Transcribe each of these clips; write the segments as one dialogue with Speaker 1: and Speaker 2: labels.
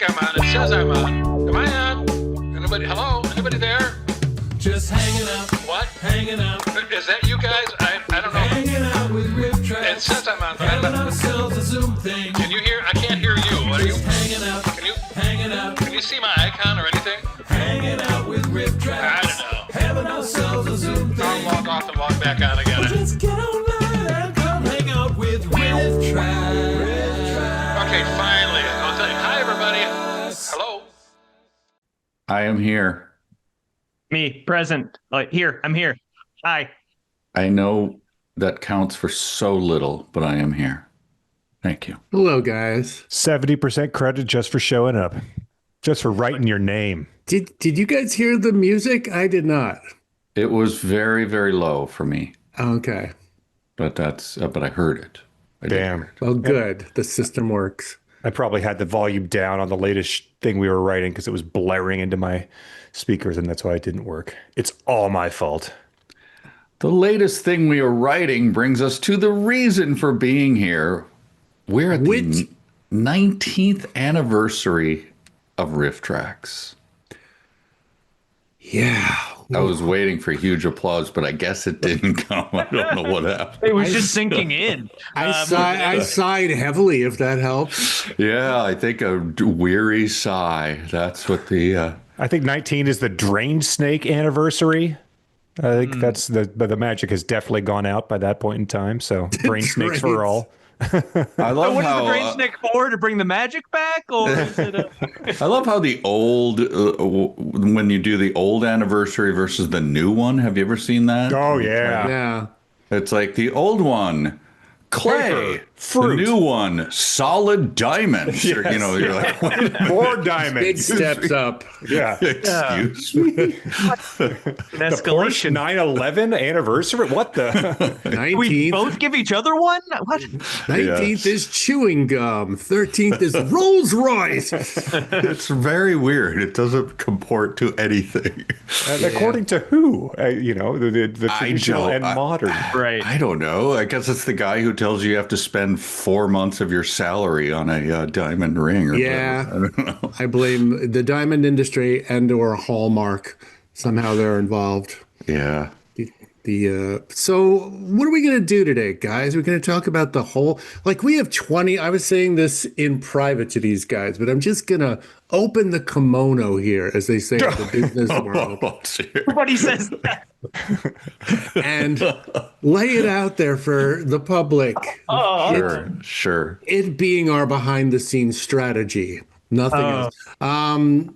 Speaker 1: think I'm on. It says I'm on. Am I on? Anybody? Hello? Anybody there?
Speaker 2: Just hanging out.
Speaker 1: What?
Speaker 2: Hanging out.
Speaker 1: Is that you guys? I don't know.
Speaker 2: Hanging out with RiffTrax.
Speaker 1: It says I'm on.
Speaker 2: Having ourselves a Zoom thing.
Speaker 1: Can you hear? I can't hear you. What are you?
Speaker 2: Just hanging out.
Speaker 1: Can you?
Speaker 2: Hanging out.
Speaker 1: Can you see my icon or anything?
Speaker 2: Hanging out with RiffTrax.
Speaker 1: I don't know.
Speaker 2: Having ourselves a Zoom thing.
Speaker 1: I'll log off and log back on again.
Speaker 2: Just get online and come hang out with RiffTrax.
Speaker 1: Okay, finally. I'll tell you. Hi, everybody. Hello.
Speaker 3: I am here.
Speaker 4: Me, present. Here, I'm here. Hi.
Speaker 3: I know that counts for so little, but I am here. Thank you.
Speaker 5: Hello, guys.
Speaker 6: 70% credit just for showing up, just for writing your name.
Speaker 5: Did you guys hear the music? I did not.
Speaker 3: It was very, very low for me,
Speaker 5: Okay.
Speaker 3: but but I heard it. I did
Speaker 6: Damn.
Speaker 3: hear it.
Speaker 5: Well, good. The system works.
Speaker 6: I probably had the volume down on the latest thing we were writing because it was blaring into my speakers, and that's why it didn't work. It's all my fault.
Speaker 3: The latest thing we are writing brings us to the reason for being here. We're at the 19th anniversary of RiffTrax.
Speaker 5: Yeah.
Speaker 3: I was waiting for huge applause, but I guess it didn't come. I don't know what happened.
Speaker 4: It was just sinking in.
Speaker 5: I sighed heavily, if that helps.
Speaker 3: Yeah, I think a weary sigh. That's what the...
Speaker 6: I think 19 is the drain snake anniversary. I think that's the magic has definitely gone out by that point in time. So drain snakes for all.
Speaker 3: I love
Speaker 4: What is
Speaker 3: how
Speaker 4: the drain snake for? To bring the magic back, or is it?
Speaker 3: I love how the old when you do the old anniversary versus the new one. Have you ever seen that?
Speaker 6: Oh yeah.
Speaker 5: Yeah.
Speaker 3: It's like the old one, clay,
Speaker 6: Paper, fruit.
Speaker 3: the new one, solid diamonds. Or, you know, you're like, wait a minute,
Speaker 6: More
Speaker 5: Big
Speaker 6: diamonds.
Speaker 5: steps up.
Speaker 6: Yeah.
Speaker 3: excuse me.
Speaker 4: An
Speaker 6: The Porsche
Speaker 4: escalation.
Speaker 6: 911 anniversary? What the?
Speaker 5: 19th,
Speaker 4: We both give each other one. What?
Speaker 5: 19th is chewing gum. 13th is Rolls Royce.
Speaker 3: It's very weird. It doesn't comport to anything.
Speaker 6: According to who? The traditional
Speaker 3: don't-
Speaker 6: and modern.
Speaker 4: Right.
Speaker 3: I don't know. I guess it's the guy who tells you have to spend 4 months of your salary on a diamond ring. Or
Speaker 5: Yeah.
Speaker 3: whatever. I don't know.
Speaker 5: I blame the diamond industry and/or Hallmark. Somehow they're involved.
Speaker 3: Yeah.
Speaker 5: So what are we going to do today, guys? We're going to talk about the whole, we have 20. I was saying this in private to these guys, but I'm just going to open the kimono here, as they say in the business world,
Speaker 4: Everybody says that.
Speaker 5: and lay it out there for the public.
Speaker 3: Sure.
Speaker 5: It being our behind the scenes strategy. Nothing else.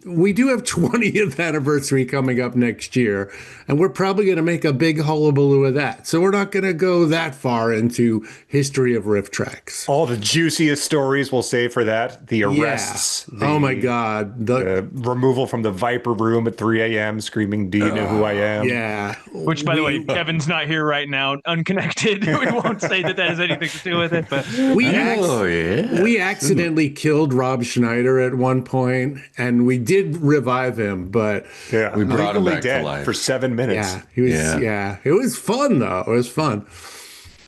Speaker 5: We do have 20th anniversary coming up next year, and we're probably going to make a big hullabaloo of that. So we're not going to go that far into history of RiffTrax.
Speaker 6: All the juiciest stories we'll save for that. The arrests.
Speaker 5: Oh my God.
Speaker 6: The removal from the Viper room at 3 a.m. screaming, "Do you know who I am?"
Speaker 5: Yeah.
Speaker 4: Which, by the way, Kevin's not here right now, unconnected. We won't say that has anything to do with it, but
Speaker 5: We accidentally killed Rob Schneider at one point, and we did revive him, but
Speaker 6: Yeah,
Speaker 3: We brought him
Speaker 6: legally
Speaker 3: back to
Speaker 6: dead
Speaker 3: life.
Speaker 6: for 7 minutes.
Speaker 5: yeah, he was. Yeah, it was fun though. It was fun.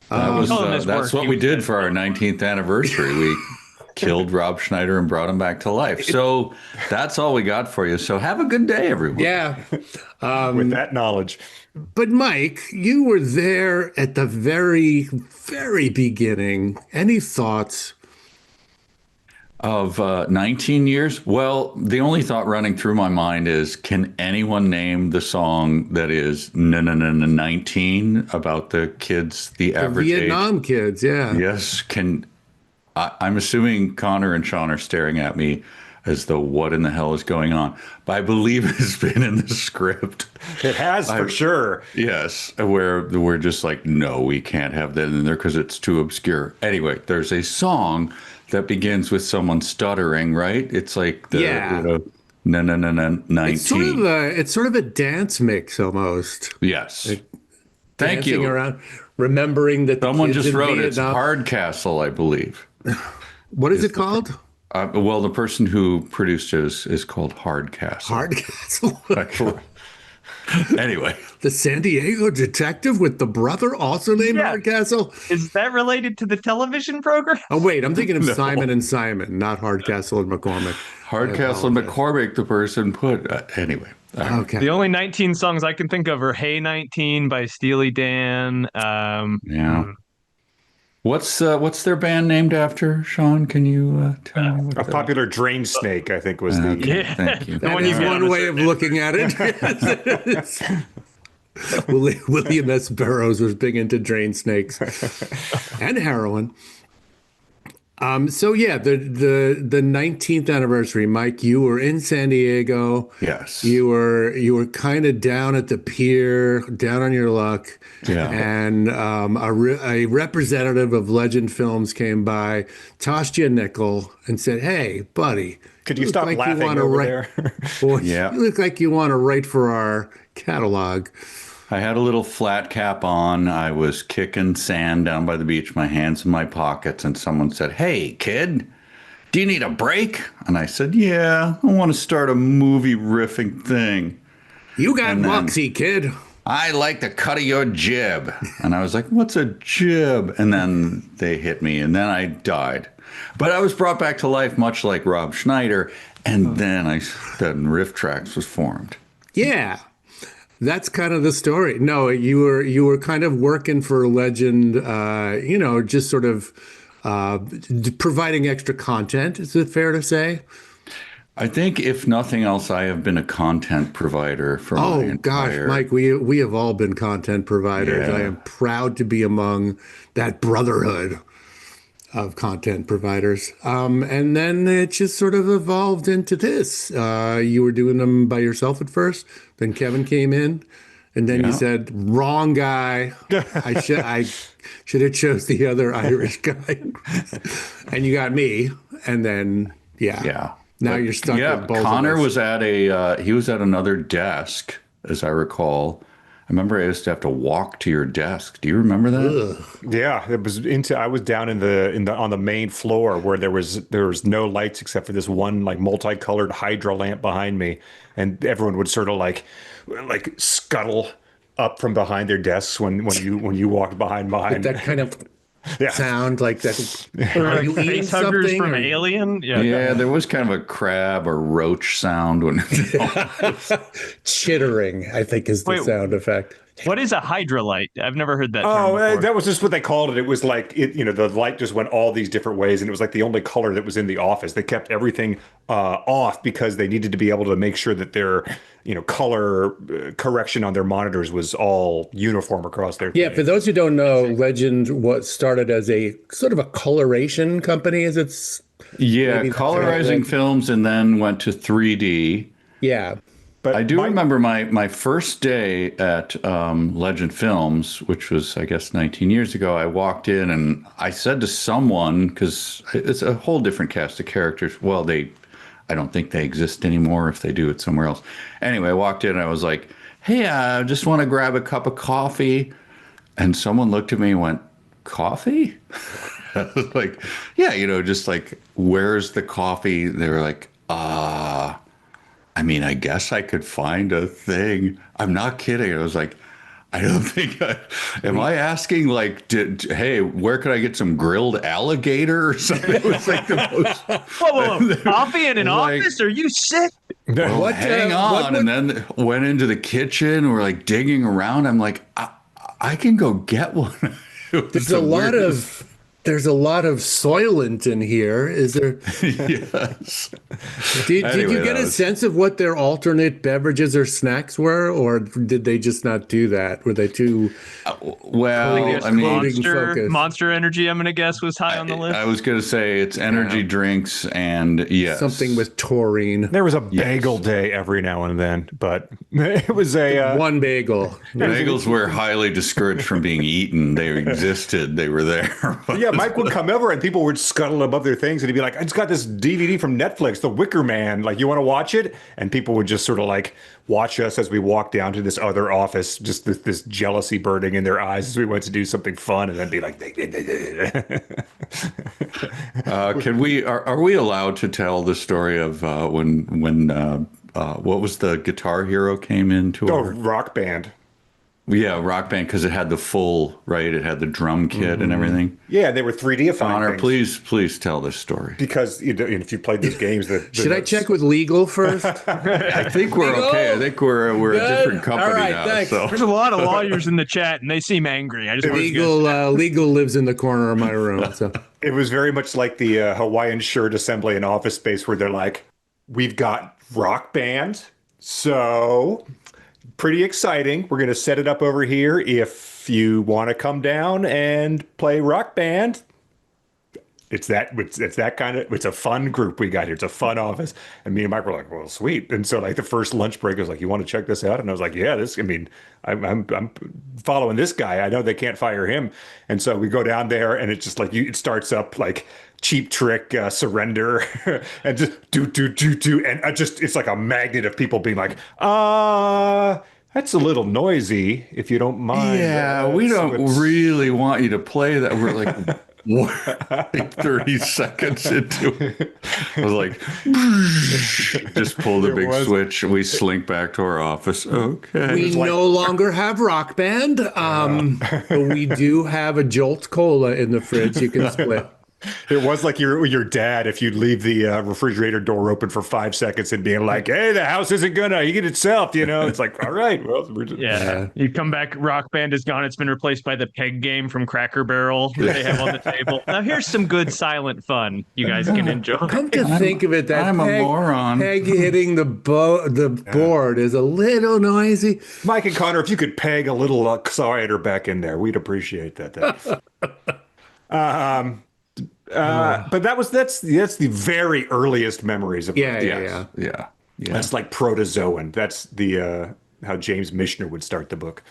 Speaker 3: That's what we did for our 19th anniversary. We killed Rob Schneider and brought him back to life. So that's all we got for you. So have a good day, everyone.
Speaker 5: Yeah.
Speaker 6: With that knowledge,
Speaker 5: But Mike, you were there at the very, very beginning. Any thoughts?
Speaker 3: Of 19 years? Well, the only thought running through my mind is, can anyone name the song that is 19 about the kids, the average
Speaker 5: Vietnam kids, yeah.
Speaker 3: age? Yes. I'm assuming Connor and Sean are staring at me as though what in the hell is going on. But I believe it's been in the script.
Speaker 6: it has for sure.
Speaker 3: Yes, where we're just like, no, we can't have that in there because it's too obscure. Anyway, there's a song that begins with someone stuttering, right? It's like the no 19.
Speaker 5: It's sort of a dance mix almost.
Speaker 3: Yes. Thank
Speaker 5: Dancing
Speaker 3: you.
Speaker 5: around, remembering that
Speaker 3: Someone
Speaker 5: the kids
Speaker 3: just
Speaker 5: in
Speaker 3: wrote it's
Speaker 5: Vietnam.
Speaker 3: Hardcastle, I believe.
Speaker 5: What is it called?
Speaker 3: Well, the person who produced it is called Hardcastle.
Speaker 5: Hardcastle.
Speaker 3: Anyway,
Speaker 5: The San Diego detective with the brother also named
Speaker 4: Yeah.
Speaker 5: Hardcastle?
Speaker 4: Is that related to the television program?
Speaker 5: Oh, wait, I'm thinking of Simon and Simon, not Hardcastle and McCormick.
Speaker 3: Hardcastle McCormick, the person put. Anyway.
Speaker 5: Okay.
Speaker 4: The only 19 songs I can think of are "Hey 19" by Steely Dan.
Speaker 3: Yeah. What's their band named after, Sean? Can you tell me what
Speaker 6: A popular drain snake, I think, was the.
Speaker 4: Yeah.
Speaker 3: Thank you.
Speaker 4: The
Speaker 5: That
Speaker 4: one you
Speaker 5: is
Speaker 4: get on
Speaker 5: one
Speaker 4: a
Speaker 5: way of
Speaker 4: certain-
Speaker 5: looking at it. William S. Burroughs was big into drain snakes and heroin. So yeah, the 19th anniversary, Mike, you were in San Diego.
Speaker 3: Yes.
Speaker 5: You were kind of down at the pier, down on your luck.
Speaker 3: Yeah.
Speaker 5: And a representative of Legend Films came by, tossed you a nickel, and said, "Hey, buddy,
Speaker 6: Could you
Speaker 5: look
Speaker 6: stop
Speaker 5: like
Speaker 6: laughing
Speaker 5: wanna
Speaker 6: over
Speaker 5: write-
Speaker 6: there?
Speaker 5: Boy,
Speaker 3: Yeah.
Speaker 5: you look like you want to write for our catalog."
Speaker 3: I had a little flat cap on. I was kicking sand down by the beach, my hands in my pockets, and someone said, "Hey, kid, do you need a break?" And I said, "Yeah, I want to start a movie riffing thing.
Speaker 5: You got
Speaker 3: And then-
Speaker 5: moxie, kid.
Speaker 3: I like the cut of your jib." And I was like, "What's a jib?" And then they hit me, and then I died. But I was brought back to life, much like Rob Schneider, and then RiffTrax was formed.
Speaker 5: Yeah. That's kind of the story. No, you were kind of working for Legend, just sort of providing extra content. Is it fair to say?
Speaker 3: I think, if nothing else, I have been a content provider for my
Speaker 5: Oh gosh,
Speaker 3: entire...
Speaker 5: Mike, we have all been content providers.
Speaker 3: Yeah.
Speaker 5: I am proud to be among that brotherhood of content providers. And then it just sort of evolved into this. You were doing them by yourself at first. Then Kevin came in, and then you said, "Wrong guy. I should have chose the other Irish guy." And you got me. And then
Speaker 3: Yeah.
Speaker 5: Now
Speaker 3: But,
Speaker 5: you're stuck with both
Speaker 3: Connor
Speaker 5: of us.
Speaker 3: was at he was at another desk, as I recall. I remember I used to have to walk to your desk. Do you remember that?
Speaker 6: Yeah, it was I was down in the on the main floor where there was no lights except for this one like multicolored hydra lamp behind me, and everyone would sort of like scuttle up from behind their desks when you walked behind.
Speaker 5: That kind of
Speaker 6: Yeah.
Speaker 5: sound like that. Are you eating
Speaker 4: Face huggers
Speaker 5: something?
Speaker 4: from
Speaker 5: or-
Speaker 4: Alien.
Speaker 3: Yeah, there was kind of a crab or roach sound when.
Speaker 5: Chittering, I think, is the
Speaker 4: Wait.
Speaker 5: sound effect.
Speaker 4: What is a hydrolite? I've never heard that.
Speaker 6: Oh,
Speaker 4: term before.
Speaker 6: that was just what they called it. It was like the light just went all these different ways, and it was like the only color that was in the office. They kept everything off because they needed to be able to make sure that their color correction on their monitors was all uniform across their.
Speaker 5: Yeah,
Speaker 6: thing.
Speaker 5: for those who don't know, Legend was started as a sort of a coloration company, as it's
Speaker 3: Yeah,
Speaker 5: Maybe that's
Speaker 3: colorizing
Speaker 5: right.
Speaker 3: films, and then went to 3D.
Speaker 5: yeah.
Speaker 6: But
Speaker 3: I do remember my first day at Legend Films, which was, I guess, 19 years ago. I walked in and I said to someone, because it's a whole different cast of characters. Well, I don't think they exist anymore. If they do, it's somewhere else. Anyway, I walked in and I was like, "Hey, I just want to grab a cup of coffee." And someone looked at me and went, "Coffee?" I was like, "Yeah, just like, where's the coffee?" They were like, I mean, I guess I could find a thing. I'm not kidding. I was like, I don't think am I asking like, hey, where could I get some grilled alligator or something? It was like the most.
Speaker 4: Whoa. Coffee in an
Speaker 3: Like-
Speaker 4: office? Are you sick?
Speaker 3: Well,
Speaker 5: What,
Speaker 3: hang
Speaker 5: what
Speaker 3: on.
Speaker 5: would-
Speaker 3: And then went into the kitchen. We're like digging around. I'm like, I can go get one. It was the
Speaker 5: There's a lot of soylent in here. Is there?
Speaker 3: yes.
Speaker 5: Did
Speaker 3: Anyway,
Speaker 5: you get
Speaker 3: that
Speaker 5: a
Speaker 3: was-
Speaker 5: sense of what their alternate beverages or snacks were, or did they just not do that? Were they too?
Speaker 3: Well,
Speaker 4: There's
Speaker 3: I mean,
Speaker 5: focus.
Speaker 4: Monster Energy, I'm going to guess, was high on the list.
Speaker 3: I was going to say it's energy drinks and yes.
Speaker 5: Something with taurine.
Speaker 6: There was a bagel day every now and then, but it was a
Speaker 5: One bagel.
Speaker 3: Bagels were highly discouraged from being eaten. They existed. They were there.
Speaker 6: yeah. Mike would come over and people would scuttle above their things, and he'd be like, "I just got this DVD from Netflix, The Wicker Man. Like, you want to watch it?" And people would just sort of like watch us as we walked down to this other office, just this jealousy burning in their eyes as we went to do something fun, and then be like,
Speaker 3: Can we? Are we allowed to tell the story of when what was the Guitar Hero came into
Speaker 6: Oh,
Speaker 3: our
Speaker 6: Rock Band.
Speaker 3: yeah, Rock Band, because it had the full, right? It had the drum kit and everything.
Speaker 6: Yeah, they were 3D-ifying
Speaker 3: Connor,
Speaker 6: things.
Speaker 3: please tell this story.
Speaker 6: Because if you played those games,
Speaker 5: Should I check with legal first?
Speaker 3: I think we're okay. I think we're a different company
Speaker 5: All right,
Speaker 3: now.
Speaker 5: thanks.
Speaker 3: So
Speaker 4: There's a lot of lawyers in the chat, and they seem angry. I just wanted to get-
Speaker 5: Legal lives in the corner of my room. So
Speaker 6: It was very much like the Hawaiian shirt assembly in Office Space, where they're like, "We've got Rock Band, so pretty exciting. We're going to set it up over here. If you want to come down and play Rock Band, it's that kind of, it's a fun group we got here. It's a fun office." And me and Mike were like, "Well, sweet." And so like the first lunch break was like, "You want to check this out?" And I was like, "Yeah, I'm following this guy. I know they can't fire him." And so we go down there, and it's just like it starts up like Cheap Trick, Surrender, and just do, and it's like a magnet of people being like, that's a little noisy, if you don't mind.
Speaker 3: yeah, we don't really want you to play that. We're like, like 30 seconds into it. I was like, just pull the big switch. We slink back to our office. Okay.
Speaker 5: we no longer have Rock Band, but we do have a Jolt Cola in the fridge you can split.
Speaker 6: It was like your dad if you'd leave the refrigerator door open for 5 seconds and being like, "Hey, the house isn't gonna eat itself," you know. It's like, all right, well, we're just,
Speaker 4: Yeah. You come back, Rock Band is gone. It's been replaced by the peg game from Cracker Barrel that they have on the table. Now here's some good silent fun you guys can enjoy.
Speaker 5: Come to think of it, that
Speaker 3: I'm a moron.
Speaker 5: peg hitting the board is a little noisy.
Speaker 6: Mike and Connor, if you could peg a little accelerator back in there, we'd appreciate that. But that's the very earliest memories of
Speaker 5: Yeah.
Speaker 6: That's like protozoan. That's the how James Michener would start the book.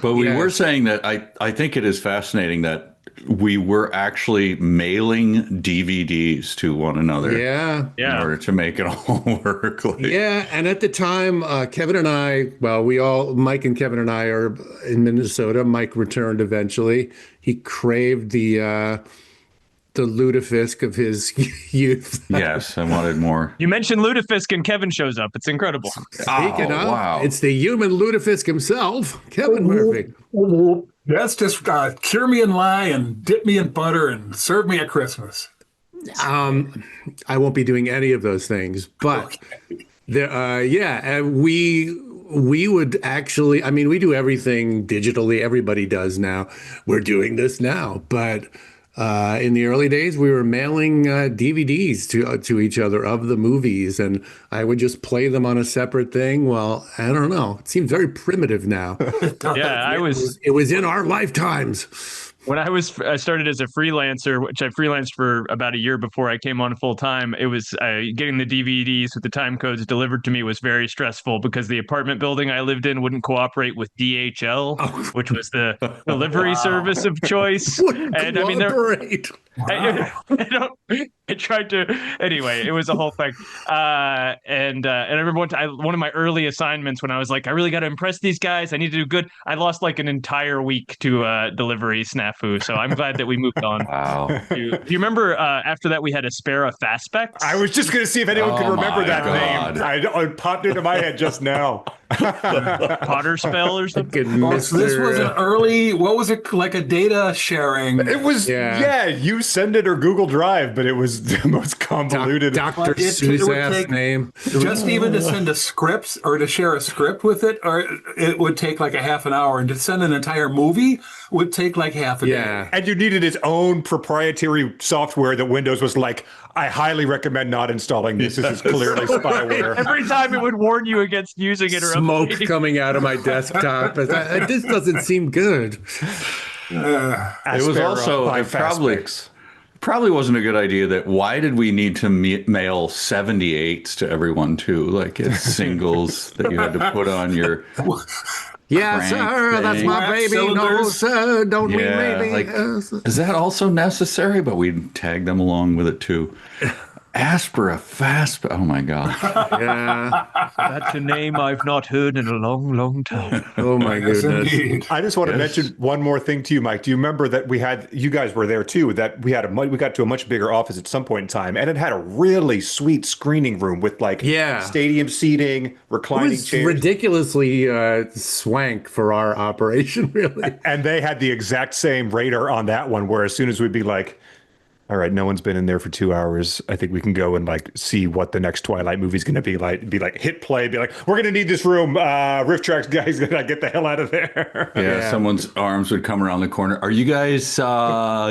Speaker 3: But we were saying that I think it is fascinating that we were actually mailing DVDs to one another.
Speaker 5: Yeah.
Speaker 3: In order to make it all work. Like,
Speaker 5: Yeah, and at the time, Kevin and I, Mike and Kevin and I are in Minnesota. Mike returned eventually. He craved the lutefisk of his youth.
Speaker 3: yes, I wanted more.
Speaker 4: You mentioned Lutefisk and Kevin shows up. It's incredible.
Speaker 5: Speaking of,
Speaker 3: wow.
Speaker 5: it's the human lutefisk himself, Kevin Murphy.
Speaker 7: That's just cure me in lye and dip me in butter and serve me at Christmas.
Speaker 5: I won't be doing any of those things, but we would actually, I mean, we do everything digitally. Everybody does now. We're doing this now, but in the early days, we were mailing DVDs to each other of the movies, and I would just play them on a separate thing. Well, I don't know. It seems very primitive now.
Speaker 4: Yeah,
Speaker 5: It was in our lifetimes.
Speaker 4: When I started as a freelancer, which I freelanced for about a year before I came on full time. It was getting the DVDs with the time codes delivered to me was very stressful because the apartment building I lived in wouldn't cooperate with DHL, which was the delivery service of choice. And I mean, I tried to anyway. It was a whole thing. And I remember one of my early assignments when I was like, I really got to impress these guys. I need to do good. I lost like an entire week to delivery snafu. So I'm glad that we moved on.
Speaker 3: Wow.
Speaker 4: Do you remember after that we had Aspera Fastbecks?
Speaker 6: I was just going to see if anyone could remember that name. It popped into my head just now.
Speaker 4: Potter spell or something.
Speaker 7: So this was an early, what was it, like a data sharing?
Speaker 6: It was, you send it or Google Drive, but it was the most convoluted.
Speaker 5: Dr.
Speaker 7: It
Speaker 5: Seuss
Speaker 7: would
Speaker 5: ass
Speaker 7: take-
Speaker 5: name.
Speaker 7: Just even to send a script or to share a script with it, or it would take like a half an hour, and to send an entire movie would take like half a day.
Speaker 5: Yeah.
Speaker 6: And you needed its own proprietary software that Windows was like, I highly recommend not installing this. This is clearly spyware.
Speaker 4: Every time it would warn you against using it or
Speaker 5: Smoke
Speaker 4: updating.
Speaker 5: coming out of my desktop. This doesn't seem good.
Speaker 3: It was also it probably wasn't a good idea that why did we need to mail 78s to everyone too? Like it's singles that you had to put on your
Speaker 5: Yes,
Speaker 3: crank
Speaker 5: sir. That's
Speaker 3: thing.
Speaker 5: my baby. No,
Speaker 7: Cylinders.
Speaker 5: sir. Don't we,
Speaker 3: Yeah,
Speaker 5: maybe?
Speaker 3: like, is that also necessary? But we tag them along with it too. Aspera Fasp. Oh my God.
Speaker 5: Yeah.
Speaker 4: That's a name I've not heard in a long, long time.
Speaker 5: Oh my
Speaker 7: Yes,
Speaker 5: goodness.
Speaker 7: indeed.
Speaker 6: I just want to mention one more thing to you, Mike. Do you remember that you guys were there too, that we got to a much bigger office at some point in time, and it had a really sweet screening room with like stadium seating,
Speaker 5: It
Speaker 6: reclining
Speaker 5: was
Speaker 6: chairs.
Speaker 5: ridiculously swank for our operation, really.
Speaker 6: And they had the exact same radar on that one, where as soon as we'd be like, all right, no one's been in there for 2 hours, I think we can go and like see what the next Twilight movie is going to be like, hit play, be like, we're going to need this room. RiffTrax guys, gotta get the hell out of there.
Speaker 3: Yeah, someone's arms would come around the corner. Are you guys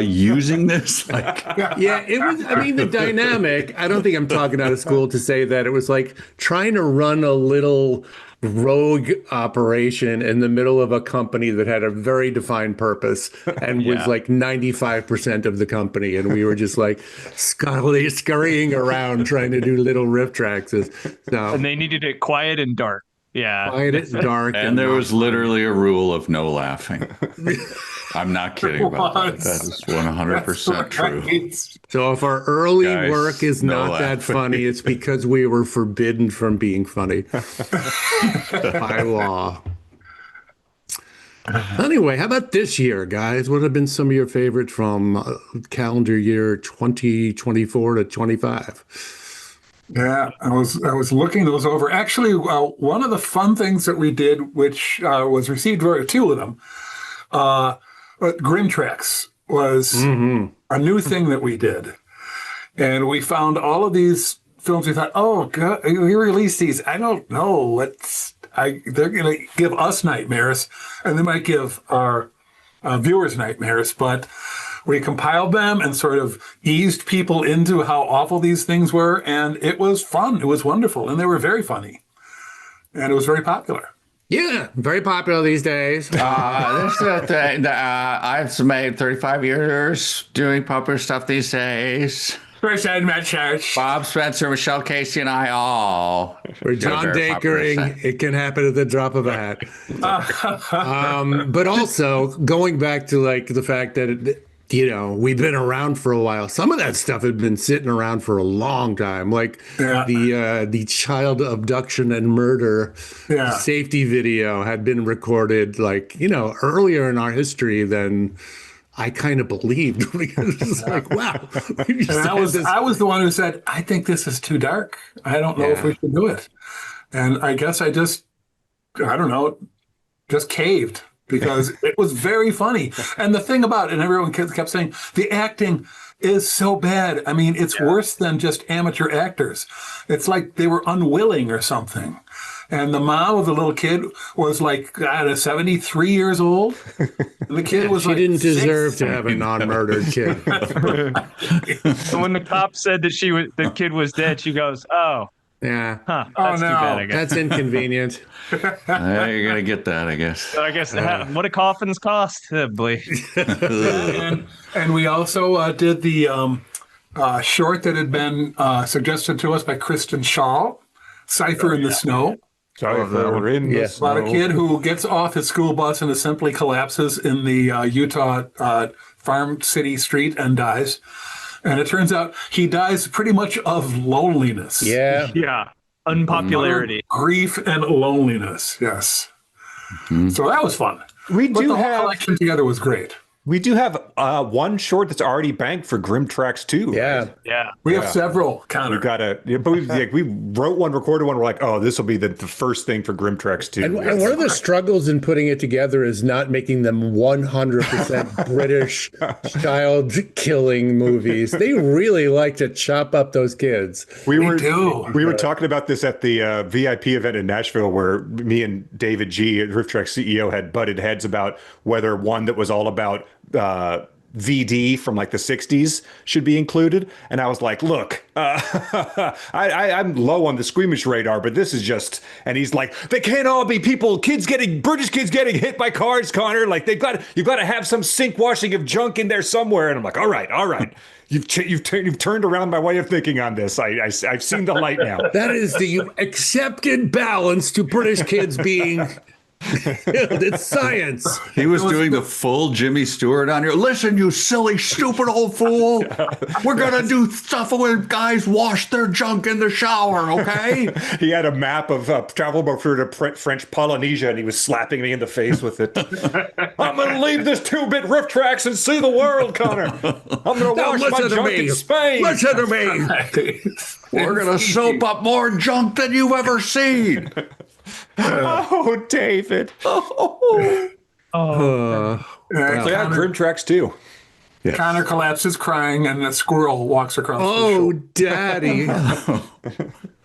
Speaker 3: using this? Like,
Speaker 5: Yeah, it was, I mean, the dynamic, I don't think I'm talking out of school to say that it was like trying to run a little rogue operation in the middle of a company that had a very defined purpose and was like 95% of the company. And we were just like scurrying around trying to do little RiffTraxes. So,
Speaker 4: And they needed it quiet and dark. Yeah.
Speaker 5: quiet, it's dark.
Speaker 3: and there was literally a rule of no laughing. I'm not kidding about that. That is 100% true.
Speaker 7: Right.
Speaker 5: So if our early
Speaker 3: Guys,
Speaker 5: work is
Speaker 3: no
Speaker 5: not that
Speaker 3: laughing.
Speaker 5: funny, it's because we were forbidden from being funny by law. Anyway, how about this year, guys? What have been some of your favorites from calendar year 2024 to 25?
Speaker 7: Yeah, I was looking those over. Actually, one of the fun things that we did, which was received two of them, Trax was a new thing that we did, and we found all of these films. We thought, oh, God, we released these. I don't know. They're going to give us nightmares, and they might give our viewers nightmares, but we compiled them and sort of eased people into how awful these things were. And it was fun. It was wonderful. And they were very funny. And it was very popular.
Speaker 5: Yeah, very popular these days.
Speaker 3: This is the thing. I've made 35 years doing popular stuff these days.
Speaker 7: First Ed Met Church.
Speaker 3: Bob Spencer, Michelle Casey, and I all.
Speaker 5: We're John
Speaker 3: very popular
Speaker 5: Dakering.
Speaker 3: set.
Speaker 5: It can happen at the drop of a hat. But also going back to like the fact that we've been around for a while. Some of that stuff had been sitting around for a long time, like the child abduction and murder safety video had been recorded, like earlier in our history than I kind of believed. Because it's like, wow.
Speaker 7: I was the one who said, I think this is too dark. I don't know if we should do it. And I guess I don't know, just caved because it was very funny. And the thing about it, and everyone kept saying, the acting is so bad. I mean, it's worse than just amateur actors. It's like they were unwilling or something. And the mom of the little kid was like, 73 years old. And the kid was
Speaker 5: she didn't deserve to have a non-murdered kid.
Speaker 4: So when the cop said that the kid was dead, she goes, "Oh,
Speaker 5: Yeah.
Speaker 4: huh, that's too bad, I guess."
Speaker 5: That's inconvenient.
Speaker 3: You're going to get that, I guess.
Speaker 4: So I guess what do coffins cost? Oh, boy.
Speaker 7: and we also did the short that had been suggested to us by Kristen Shaw, Cipher in the Snow.
Speaker 6: Cipher in the snow.
Speaker 7: About a kid who gets off his school bus and simply collapses in the Utah farm city street and dies. And it turns out he dies pretty much of loneliness.
Speaker 5: Yeah.
Speaker 4: Yeah. Unpopularity.
Speaker 7: Grief and loneliness. Yes. So that was fun. But the whole collection together was great.
Speaker 6: We do have one short that's already banked for Trax 2.
Speaker 5: Yeah.
Speaker 4: Yeah.
Speaker 7: We have several, Connor.
Speaker 6: We've got but we wrote one, recorded one. We're like, oh, this will be the first thing for Trax 2.
Speaker 5: And one of the struggles in putting it together is not making them 100% British child-killing movies. They really like to chop up those kids.
Speaker 6: We were talking about this at the VIP event in Nashville, where me and David G, RiffTrax CEO, had butted heads about whether one that was all about VD from like the 60s should be included. And I was like, look, I'm low on the squeamish radar, but this is just, and he's like, they can't all be British kids getting hit by cars, Connor. Like you've got to have some sink washing of junk in there somewhere. And I'm like, all right. You've turned around my way of thinking on this. I've seen the light now.
Speaker 5: That is the accepted balance to British kids being It's science.
Speaker 3: He was doing the full Jimmy Stewart on here. Listen, you silly, stupid old fool. We're going to do stuff where guys wash their junk in the shower, okay?
Speaker 6: He had a map of travel through to French Polynesia, and he was slapping me in the face with it. I'm going to leave this 2-bit RiffTrax and see the world, Connor. I'm going to wash my junk in Spain.
Speaker 5: Listen to me.
Speaker 3: We're going to soap up more junk than you've ever seen.
Speaker 6: Oh, David.
Speaker 4: Oh,
Speaker 6: So yeah, RiffTrax too.
Speaker 3: Yes.
Speaker 7: Connor collapses crying, and a squirrel walks across the
Speaker 5: Oh,
Speaker 7: shore.
Speaker 5: daddy.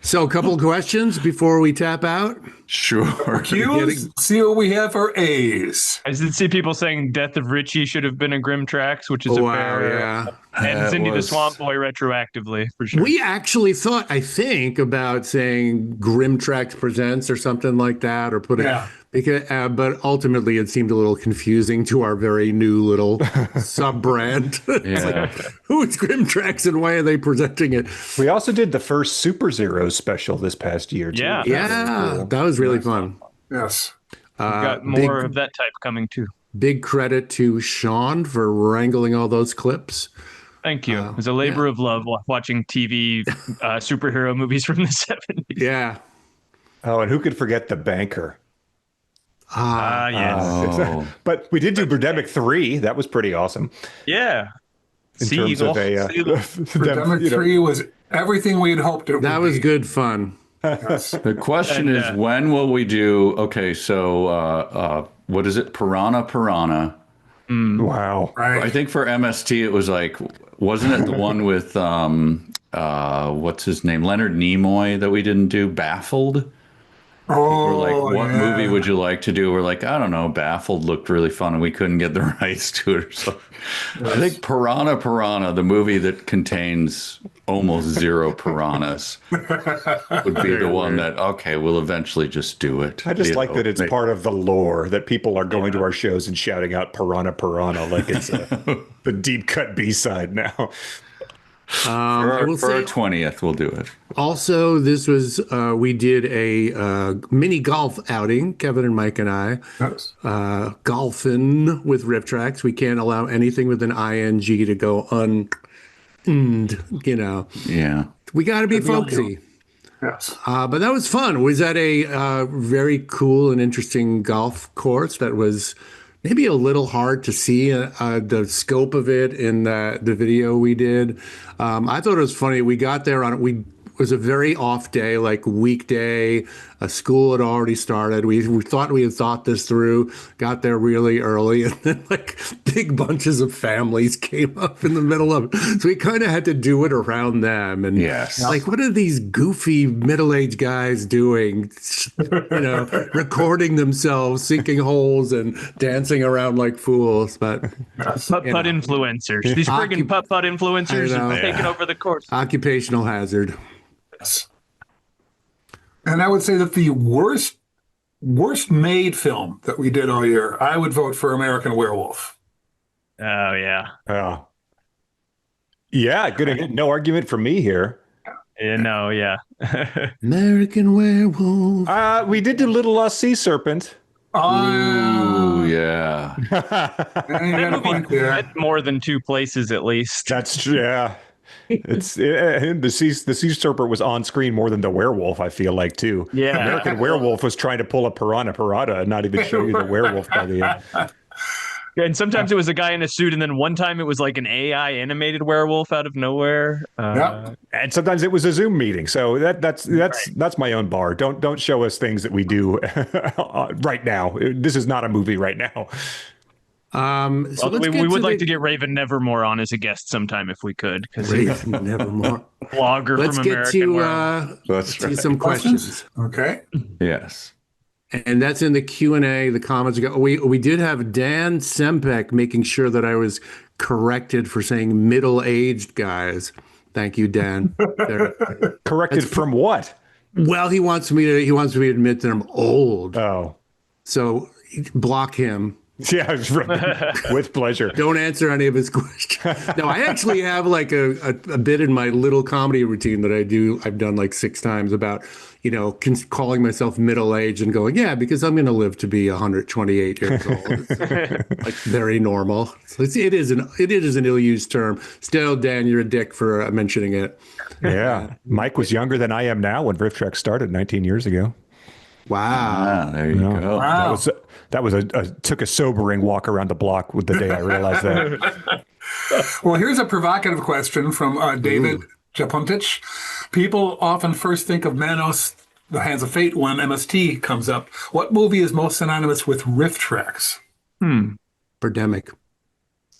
Speaker 5: So a couple of questions before we tap out.
Speaker 3: Sure.
Speaker 7: Q's, see what we have for A's.
Speaker 4: I did see people saying Death of Richie should have been a Trax, which is a
Speaker 5: Wow,
Speaker 4: fair.
Speaker 5: yeah.
Speaker 4: And
Speaker 3: That
Speaker 4: Cindy the
Speaker 3: was-
Speaker 4: Swamp Boy retroactively, for sure.
Speaker 5: We actually thought, I think, about saying Trax Presents or something like that, or put it,
Speaker 7: Yeah.
Speaker 5: because, but ultimately it seemed a little confusing to our very new little sub brand.
Speaker 3: Yeah.
Speaker 5: Who is Trax and why are they presenting it?
Speaker 6: We also did the first Super Zeros special this past year, too.
Speaker 4: Yeah.
Speaker 5: Yeah, that was really fun.
Speaker 7: Yes.
Speaker 4: We've got
Speaker 5: big-
Speaker 4: more of that type coming too.
Speaker 5: Big credit to Sean for wrangling all those clips.
Speaker 4: Thank you. It was a labor of love watching TV superhero movies from the 70s.
Speaker 5: Yeah.
Speaker 6: Oh, and who could forget the banker?
Speaker 4: Yes.
Speaker 3: Oh.
Speaker 6: But we did do Birdemic 3. That was pretty awesome.
Speaker 4: Yeah.
Speaker 6: In terms of a
Speaker 7: Pandemic 3 was everything we had hoped it would
Speaker 5: That was
Speaker 7: be.
Speaker 5: good fun.
Speaker 3: The question
Speaker 4: And,
Speaker 3: is, when will we do? Okay, so what is it? Piranha.
Speaker 6: Wow.
Speaker 7: Right.
Speaker 3: I think for MST it was like, wasn't it the one with what's his name, Leonard Nimoy, that we didn't do? Baffled. We're like, what movie would you like to do? We're like, I don't know. Baffled looked really fun, and we couldn't get the rights to it. So I think Piranha, the movie that contains almost zero piranhas, would be the one that, okay, we'll eventually just do it.
Speaker 6: I just
Speaker 3: You
Speaker 6: like
Speaker 3: know,
Speaker 6: that it's part of the lore that people are going to our shows and shouting out Piranha like it's the deep cut B-side now.
Speaker 5: I will
Speaker 3: For our
Speaker 5: say
Speaker 3: 20th, we'll do it.
Speaker 5: also, this was, we did a mini golf outing, Kevin and Mike and I,
Speaker 7: Yes.
Speaker 5: golfing with RiffTrax. We can't allow anything with an ing to go you know.
Speaker 3: Yeah.
Speaker 5: We got to be
Speaker 7: deal.
Speaker 5: folksy.
Speaker 7: Yes.
Speaker 5: But that was fun. It was at a very cool and interesting golf course that was maybe a little hard to see the scope of it in the video we did. I thought it was funny. We got there it was a very off day, like weekday. School had already started. We thought we had thought this through, got there really early, and then like big bunches of families came up in the middle of it. So we kind of had to do it around them. And
Speaker 3: Yes.
Speaker 5: like, what are these goofy middle-aged guys doing? You know, recording themselves, sinking holes and dancing around like fools. But
Speaker 4: Putt-putt influencers. These friggin' putt-putt influencers
Speaker 5: I know.
Speaker 4: are taking over the course.
Speaker 5: occupational hazard.
Speaker 7: And I would say that the worst made film that we did all year, I would vote for American Werewolf.
Speaker 4: Oh, yeah.
Speaker 6: Yeah, good. No argument for me here.
Speaker 4: Yeah, no, yeah.
Speaker 5: American Werewolf.
Speaker 6: We did do Little Sea Serpent.
Speaker 3: Ooh, yeah.
Speaker 7: And you got a point there.
Speaker 4: At more than two places, at least.
Speaker 6: That's true. Yeah. The sea serpent was on screen more than the werewolf, I feel like, too.
Speaker 4: Yeah.
Speaker 6: American Werewolf was trying to pull a piranha and not even show you the werewolf by the end.
Speaker 4: And sometimes it was a guy in a suit, and then one time it was like an AI animated werewolf out of nowhere.
Speaker 7: Yep.
Speaker 6: And sometimes it was a Zoom meeting. So that's my own bar. Don't show us things that we do right now. This is not a movie right now.
Speaker 5: So
Speaker 4: Although
Speaker 5: let's
Speaker 4: we would
Speaker 5: to
Speaker 4: like to get Raven Nevermore on as a guest sometime if we could, because
Speaker 5: Raven Nevermore.
Speaker 4: blogger
Speaker 5: Let's
Speaker 4: from
Speaker 5: get
Speaker 4: American
Speaker 5: to
Speaker 4: Werewolf.
Speaker 3: That's right.
Speaker 5: some questions.
Speaker 7: Okay.
Speaker 3: Yes.
Speaker 5: And that's in the Q&A, the comments. We did have Dan Sempek making sure that I was corrected for saying middle-aged guys. Thank you, Dan.
Speaker 6: Corrected from what?
Speaker 5: Well, he wants me to admit that I'm old.
Speaker 6: Oh.
Speaker 5: So block him.
Speaker 6: Yeah, with pleasure.
Speaker 5: Don't answer any of his questions. No, I actually have like a bit in my little comedy routine that I do. I've done like 6 times about, calling myself middle-aged and going, yeah, because I'm going to live to be 128 years old. It's like very normal. So it is an ill-used term. Still, Dan, you're a dick for mentioning it.
Speaker 6: Yeah. Mike was younger than I am now when RiffTrax started 19 years ago.
Speaker 5: Wow.
Speaker 3: There you go.
Speaker 7: Wow.
Speaker 6: That was took a sobering walk around the block with the day I realized that.
Speaker 7: Well, here's a provocative question from David Japuntich. People often first think of Manos, The Hands of Fate, when MST comes up. What movie is most synonymous with RiffTrax?
Speaker 5: Birdemic.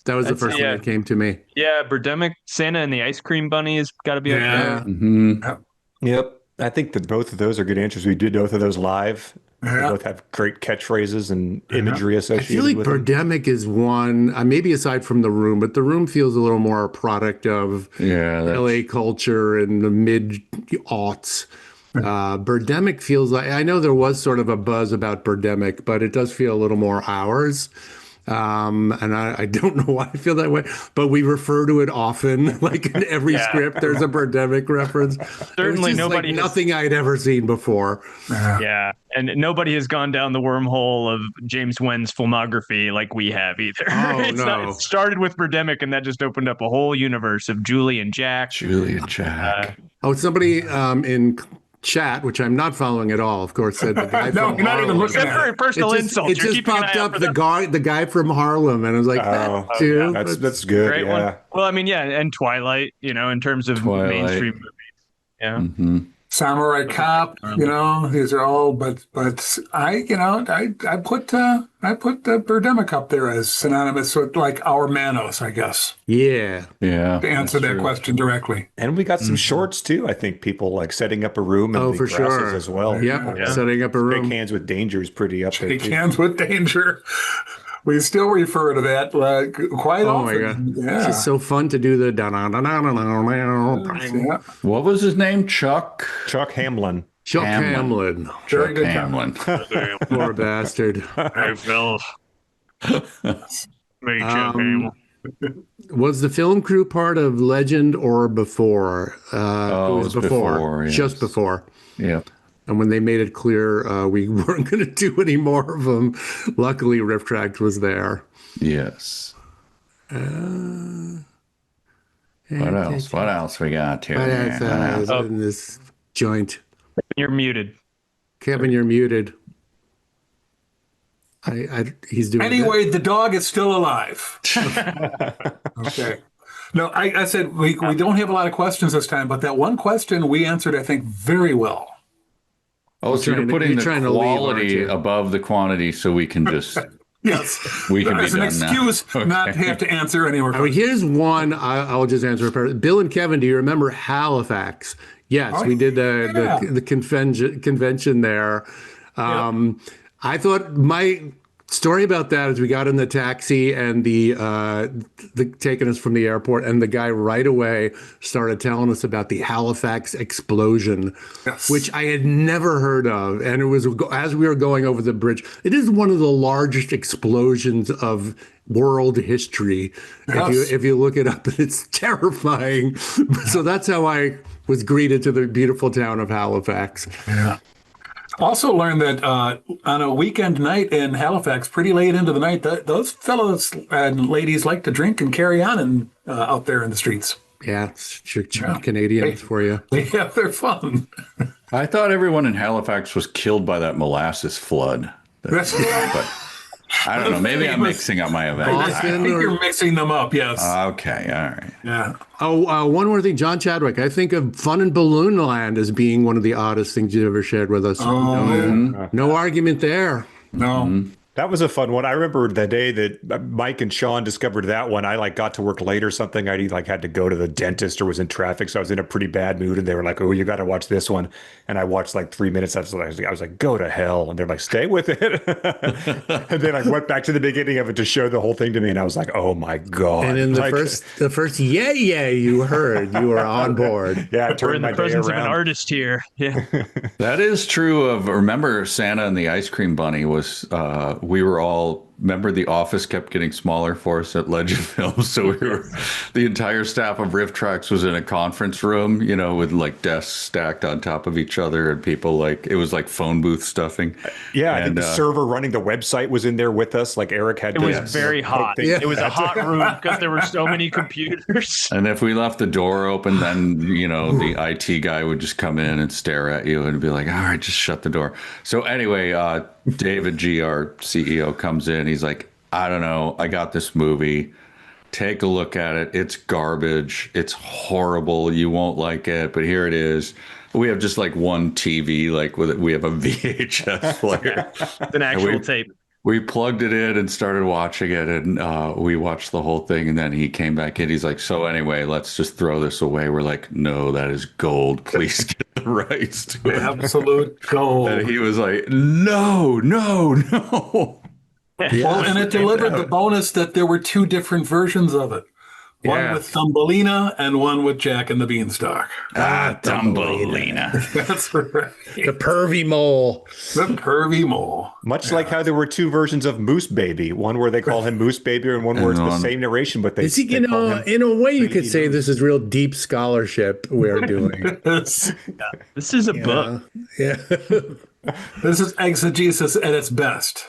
Speaker 5: That was the first one that came to me.
Speaker 4: Yeah, Birdemic, Santa and the Ice Cream Bunny has got to be up there.
Speaker 5: Yeah.
Speaker 6: Yep. I think that both of those are good answers. We did both of those live. They both have great catchLFrazes and imagery
Speaker 5: I
Speaker 6: associated
Speaker 5: feel like
Speaker 6: with them.
Speaker 5: Birdemic is one, maybe aside from The Room, but The Room feels a little more a product of LA culture in the mid-aughts. Birdemic feels like, I know there was sort of a buzz about Birdemic, but it does feel a little more ours. And I don't know why I feel that way, but we refer to it often. Like in every script, there's a Birdemic reference.
Speaker 4: Certainly
Speaker 5: nobody like nothing I'd ever seen before.
Speaker 4: Yeah, and nobody has gone down the wormhole of James Wen's filmography like we have either.
Speaker 5: Oh,
Speaker 4: It started with Birdemic, and that just opened up a whole universe of Julie and Jack.
Speaker 5: Somebody in chat, which I'm not following at all, of course, said the guy
Speaker 7: No,
Speaker 5: from
Speaker 7: you're not even
Speaker 5: Harlem.
Speaker 7: looking at it.
Speaker 4: Personal insult.
Speaker 5: It just popped up the guy from Harlem, and I was like, that too.
Speaker 6: That's good.
Speaker 4: Great one. Well, I mean, and Twilight, in terms of mainstream movies. Yeah.
Speaker 7: Samurai Cop, these are all, but I put Birdemic up there as synonymous with like our Manos, I guess.
Speaker 5: Yeah.
Speaker 7: To answer that question directly.
Speaker 6: And we got some shorts too. I think people like setting up a room and the
Speaker 5: for
Speaker 6: grasses
Speaker 5: sure
Speaker 6: as well.
Speaker 5: Yeah. Setting up a room.
Speaker 6: Shake Hands with Danger is pretty up there.
Speaker 7: Shake Hands with Danger. We still refer to that quite often.
Speaker 5: Oh my god!
Speaker 7: Yeah.
Speaker 5: It's just so fun to do the
Speaker 3: What was his name? Chuck
Speaker 6: Hamlin.
Speaker 5: Chuck Hamlin.
Speaker 7: Very good
Speaker 3: Hamlin.
Speaker 5: Poor bastard.
Speaker 4: Hey, Phil. Me, Chuck Hamlin.
Speaker 5: Was the film crew part of Legend or before?
Speaker 3: It was before. Yes.
Speaker 5: Just before.
Speaker 3: Yeah.
Speaker 5: And when they made it clear we weren't going to do any more of them, luckily RiffTrax was there.
Speaker 3: Yes. What else we got here?
Speaker 5: In this joint?
Speaker 4: You're muted.
Speaker 5: Kevin, you're muted. He's doing
Speaker 7: Anyway, the dog is still alive. Okay. No, I said we don't have a lot of questions this time, but that one question we answered, I think, very well.
Speaker 3: Oh, so you're putting the quality above the quantity so we can just...
Speaker 7: Yes.
Speaker 3: We can
Speaker 7: There's
Speaker 3: be
Speaker 7: an
Speaker 3: done
Speaker 7: excuse
Speaker 3: now.
Speaker 7: not to have to answer anywhere.
Speaker 5: Here's one. I'll just answer. Bill and Kevin, do you remember Halifax? Yes, we did the convention there. I thought my story about that is we got in the taxi and the taking us from the airport, and the guy right away started telling us about the Halifax explosion, which I had never heard of. And it was as we were going over the bridge. It is one of the largest explosions of world history. If you look it up, it's terrifying. So that's how I was greeted to the beautiful town of Halifax.
Speaker 7: Yeah. Also learned that on a weekend night in Halifax, pretty late into the night, those fellows and ladies like to drink and carry on out there in the streets.
Speaker 5: Yeah, it's Canadians for you.
Speaker 7: They have their fun.
Speaker 3: I thought everyone in Halifax was killed by that molasses flood. But I don't know. Maybe I'm mixing up my events.
Speaker 7: I think you're mixing them up, yes.
Speaker 3: Okay, all right.
Speaker 7: Yeah.
Speaker 5: Oh, one more thing. John Chadwick, I think of Fun in Balloonland as being one of the oddest things you ever shared with us. No argument there.
Speaker 7: No.
Speaker 6: That was a fun one. I remember the day that Mike and Sean discovered that one. I got to work late or something. I had to go to the dentist or was in traffic, so I was in a pretty bad mood. And they were like, "Oh, you got to watch this one." And I watched like 3 minutes. I was like, "Go to hell!" And they're like, "Stay with it." And then I went back to the beginning of it to show the whole thing to me, and I was like, "Oh my god!"
Speaker 5: And in the first yeah you heard, you were on board.
Speaker 6: Yeah,
Speaker 4: we're in the presence of an artist here. Yeah,
Speaker 3: that is true of. Remember, Santa and the Ice Cream Bunny was. We were all remember the office kept getting smaller for us at Legend Films, so the entire staff of RiffTrax was in a conference room, you know, with like desks stacked on top of each other, and people like it was like phone booth stuffing.
Speaker 6: Yeah, I think the server running the website was in there with us. Like Eric had.
Speaker 4: It was very hot. It was a hot room because there were so many computers.
Speaker 3: And if we left the door open, then you know the IT guy would just come in and stare at you and be like, "All right, just shut the door." So anyway, David G, our CEO, comes in. He's like, "I don't know. I got this movie. Take a look at it. It's garbage. It's horrible. You won't like it, but here it is." We have just like one TV, like we have a VHS player.
Speaker 4: It's an actual tape.
Speaker 3: We plugged it in and started watching it, and we watched the whole thing. And then he came back in. He's like, "So anyway, let's just throw this away." We're like, "No, that is gold. Please get the rights to it."
Speaker 7: Absolute gold.
Speaker 3: And he was like, "No, no, no."
Speaker 7: Well, and it delivered the bonus that there were two different versions of it. One with Thumbelina and one with Jack and the Beanstalk.
Speaker 3: Thumbelina.
Speaker 7: That's right.
Speaker 5: The pervy mole.
Speaker 7: The pervy mole.
Speaker 6: Much like how there were two versions of Moose Baby, one where they call him Moose Baby and one where it's the same narration, but they,
Speaker 5: Is he,
Speaker 6: they call him
Speaker 5: in a way, you could say this is real deep scholarship we're doing.
Speaker 7: This
Speaker 4: is a book.
Speaker 5: Yeah.
Speaker 7: This is exegesis at its best.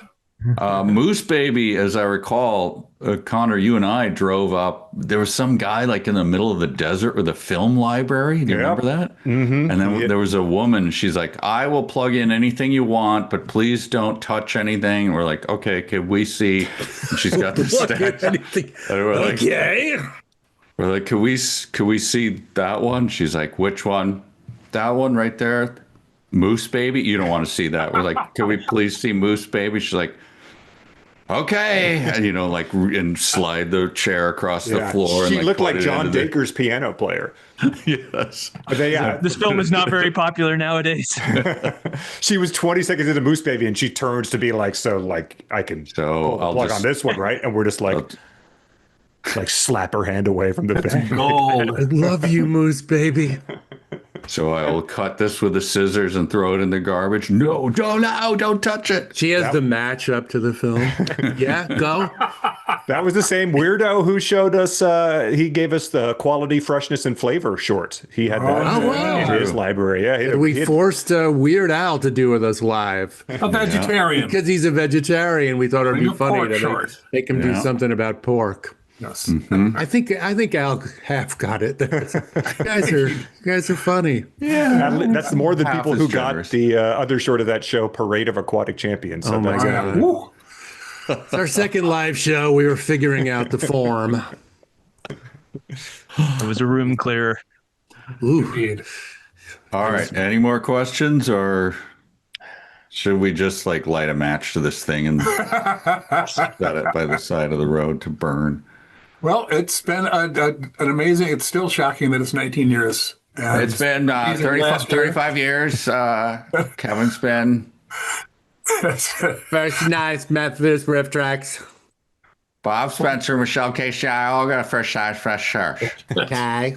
Speaker 3: Moose Baby, as I recall, Connor, you and I drove up. There was some guy like in the middle of the desert with a film library. Do you remember that? Mm-hmm. And then there was a woman. She's like, "I will plug in anything you want, but please don't touch anything." And we're like, "Okay, can we see?" And she's got the stack.
Speaker 5: Okay.
Speaker 3: We're like, "Can we see that one?" She's like, "Which one?" "That one right there, Moose Baby." "You don't want to see that." We're like, "Can we please see Moose Baby?" She's like, "Okay," and you know, like, and slide the chair across the floor.
Speaker 6: She
Speaker 3: and,
Speaker 6: looked like
Speaker 3: put it
Speaker 6: John
Speaker 3: into
Speaker 6: Dacre's piano player.
Speaker 3: Yes.
Speaker 6: But
Speaker 4: This film is not very popular nowadays.
Speaker 6: She was 20 seconds into Moose Baby, and she turns to be like, "So, like, I can pull the plug on this one, right?" And we're just like slap her hand away from the thing.
Speaker 7: Gold.
Speaker 5: I love you, Moose Baby.
Speaker 3: "So I will cut this with the scissors and throw it in the garbage." "No, don't touch it."
Speaker 5: She has the match up to the film. Yeah, go.
Speaker 6: That was the same weirdo who showed us. He gave us the quality, freshness, and flavor shorts. He had that in his library. Yeah,
Speaker 5: we forced Weird Al to do with us live.
Speaker 7: A vegetarian.
Speaker 5: Because he's a vegetarian, we thought it'd be funny
Speaker 7: pork
Speaker 5: to
Speaker 7: short.
Speaker 5: make him do something about pork.
Speaker 7: Yes.
Speaker 3: Mm-hmm.
Speaker 5: I think Al half got it. You guys are funny.
Speaker 6: Yeah, that's more than
Speaker 3: Half
Speaker 6: people
Speaker 3: is
Speaker 6: who
Speaker 3: generous.
Speaker 6: got the other short of that show, Parade of Aquatic Champions. So
Speaker 5: Oh my
Speaker 6: that's-
Speaker 5: God.
Speaker 7: Woo.
Speaker 5: It's our second live show. We were figuring out the form.
Speaker 4: It was a room clearer.
Speaker 5: Ooh.
Speaker 7: Indeed.
Speaker 3: All right. Any more questions, or should we just like light a match to this thing and set it by the side of the road to burn?
Speaker 7: Well, it's been an amazing. It's still shocking that it's 19 years. And
Speaker 3: It's been 35 years. Kevin's been
Speaker 5: First nice Methodist RiffTrax.
Speaker 3: Bob Spencer, Michelle K. Shire, all got a fresh shirt.
Speaker 5: Okay.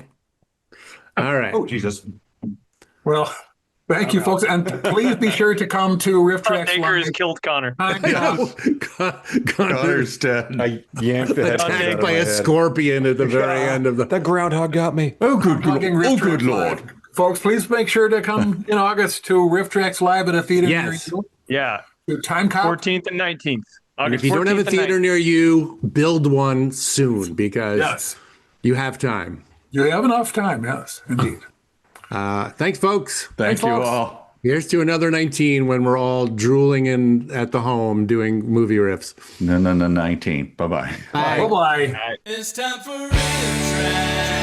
Speaker 5: All right.
Speaker 6: Oh, Jesus.
Speaker 7: Well, thank you, folks, and please be sure to come to RiffTrax
Speaker 4: Baker has
Speaker 7: Live.
Speaker 4: killed Connor.
Speaker 3: Connor's dead.
Speaker 6: I yanked the head
Speaker 5: Attacked by a scorpion at the very end of the.
Speaker 6: That groundhog got me.
Speaker 3: Oh, good
Speaker 7: Plugging
Speaker 3: lord. Oh,
Speaker 7: RiffTrax
Speaker 3: good lord.
Speaker 7: Live. Folks, please make sure to come in August to RiffTrax Live at a theater near
Speaker 5: Yes.
Speaker 7: you.
Speaker 4: Yeah.
Speaker 7: Time cop.
Speaker 4: 14th and 19th.
Speaker 5: And
Speaker 4: August
Speaker 5: if you don't have a
Speaker 4: 14th and
Speaker 5: theater
Speaker 4: 19th.
Speaker 5: near you, build one soon because
Speaker 7: Yes.
Speaker 5: you have time.
Speaker 7: You have enough time. Yes, indeed.
Speaker 5: Thanks, folks.
Speaker 3: Thank you
Speaker 7: folks.
Speaker 3: all.
Speaker 5: Here's to another 19 when we're all drooling in at the home doing movie riffs.
Speaker 3: No, 19. Bye-bye.
Speaker 5: Bye.
Speaker 7: Bye-bye.
Speaker 2: It's time for RiffTrax.